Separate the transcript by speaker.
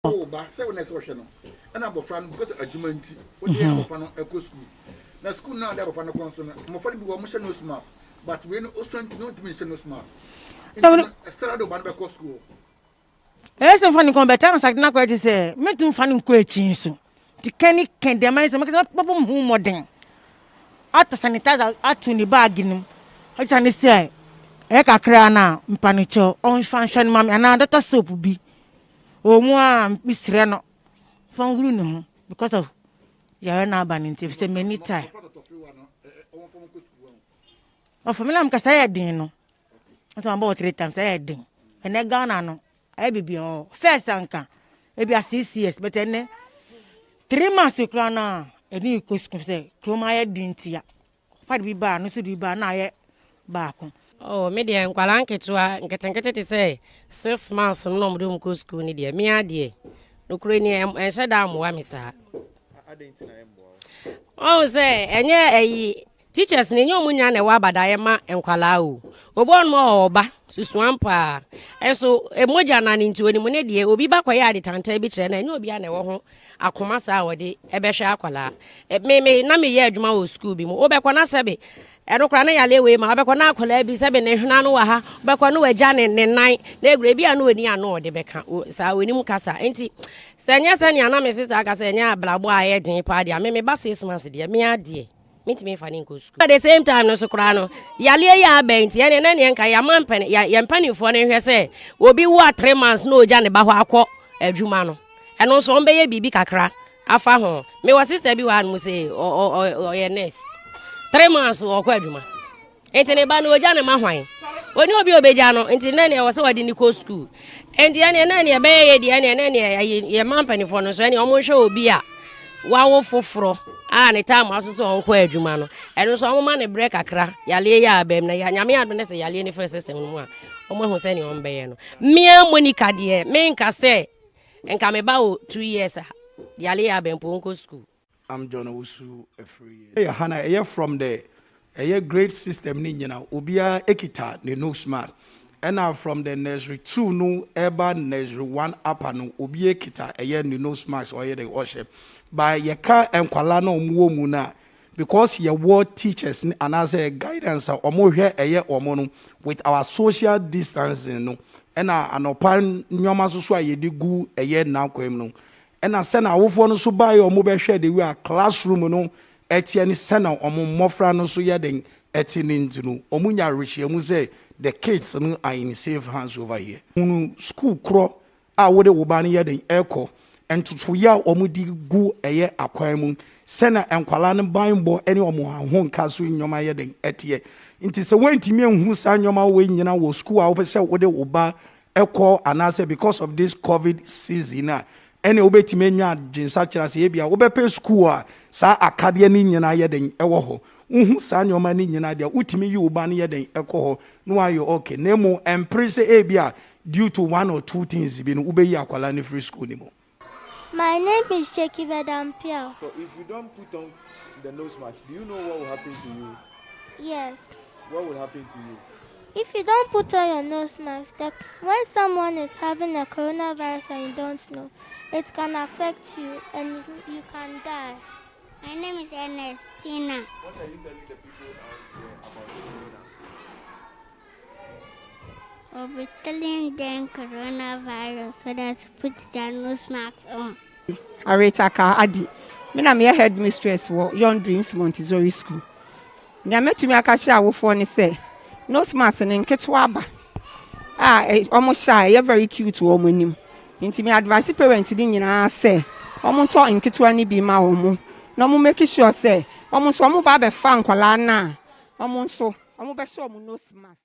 Speaker 1: Oh, but say when I saw no. And I'm friend because ajumanti. What dey abofra no eco school. Na school now dey abofra no konso. Mo fa bi wo mo hye no smas. But we no also no to me hye no smas. Strado ban be ko school.
Speaker 2: Ese fani kon better sak na ko ti say me tun fani ko etin so. Ti keni ken de man say make papa mu modern. Ata sanitizer atu ni bag nim. Acha ni say e kakra na mpanicho on function mam ana data soap bi. Omu a misre no. Fanguru no because of ya na abaninti say many time. O family am ka say edin no. Ato am about 3 times say edin. Ene Ghana no. I be on first anka. Maybe a 6 years but ene 3 months kra na eni ko school say kroma ye dintia. Fa bi ba no si bi ba na ye ba ko.
Speaker 3: Oh, me dey nkwala nketua nketenkete te say 6 months no mo dem ko school ni dey me ade. No kure ni en sheda amwa me sa.
Speaker 4: Adenti na embo.
Speaker 3: Oh say enye teachers ni nyom nya na wa badaye ma enkwala o. Obon mo oba susuampa. Enso emoja na ni nti oni mo ne de obi ba kwaye ade tanta bi kire na enye obi na wo ho akoma sa wode ebehwe akwala. Me na me ye adwuma wo school bi mo. Obekwa na sebe enokra na yale we ma obekwa na akwala bi sebe ne hwana no wa ha. Obekwa no wagya ne nan na egre bi anu oni anu ode beka. Sa oni mu kasa. Enti senye senya na me sister aka senya blabo aye din pa de me ba 6 months de me ade. Me fani go school. At the same time no so kra no yale ya benti ene na ne nka ya mampan ya mpanifo ne hwe se obi wa 3 months no oja ne ba ho akọ adwuma no eno so ombe ye bibi kakra afa ho me wa sister bi wa no say o ye nurse 3 months o akọ adwuma enti ne ba no oja ne ma hwan oni obi obeja no enti na ne wo se wadi ni ko school enti ene na ne be ye di ene na ne ye mampanifo no so ene o mo hwe obi a wawo foforo ne time asoso onko adwuma no eno so omoma ne break akra yale ya abem na nyame ado ne se yale ne free system no mu a omo hu se ne ombe ye no mia Monica de me nka se enka me ba o 2 years yale ya abem po onko school.
Speaker 4: I'm John Owusu Efree. Hey Hana, from the grade system ni nyina obia ekita ne no smart. And from the nursery 2 no eba nursery 1 up no obia ekita ne no smart or ye the worship. By yeka enkwala na omuwo mu na because ye word teachers and as a guidance omo hwe eye omo no with our social distancing no ena anopan nyoma so a yedi gu eye na kwem no ena se na awofo no so ba ye omo be hwe de we a classroom no etie ni se na omo mmofra no so ye den eti ni ntinu omo nya rehye mu say the kids no are in safe hands over here. School kro a wo de wo ba no ye den eko entutu ya omudi gu eye akwan mu sena enkwala ne banbo ene omo ho nka so nyoma ye den etie nti se wantimi enhu sa nyoma we nyina wo school a wo pese wo de wo ba ekọ anase because of this covid season ene obetimi enwa jinsa kira se ebia wo bepe school a sa akade ne nyina ye den ewo ho uhu sa nyoma ne nyina de utimi yi wo ba ne ye den ekọ ho no ayo okay nemo emprise ebia due to 1 or 2 things bi no ubeyi akwala ne free school ni mo.
Speaker 5: My name is Jackie Vedampiao.
Speaker 4: So if you don't put on the nose mask, do you know what will happen to you?
Speaker 5: Yes.
Speaker 4: What will happen to you?
Speaker 5: If you don't put on your nose mask, when someone is having a coronavirus and you don't know, it can affect you and you can die.
Speaker 6: My name is Ernestina.
Speaker 4: What are you telling the people out here about the corona?
Speaker 6: I'll be telling them coronavirus so that put their nose masks on.
Speaker 7: Aretaka Adi. Me na me headmistress wo Young Dreams Montessori School. Nya metumi aka kire awofo ni say nose mask ne nketwa aba. Omo shy, you very cute wo monim. Nti me advise parents ni nyina say omo nto nketwa ni bi ma omo. Na omo make sure say omo so omo ba be fa nkwala na. Omo nso omo be show omo nose mask.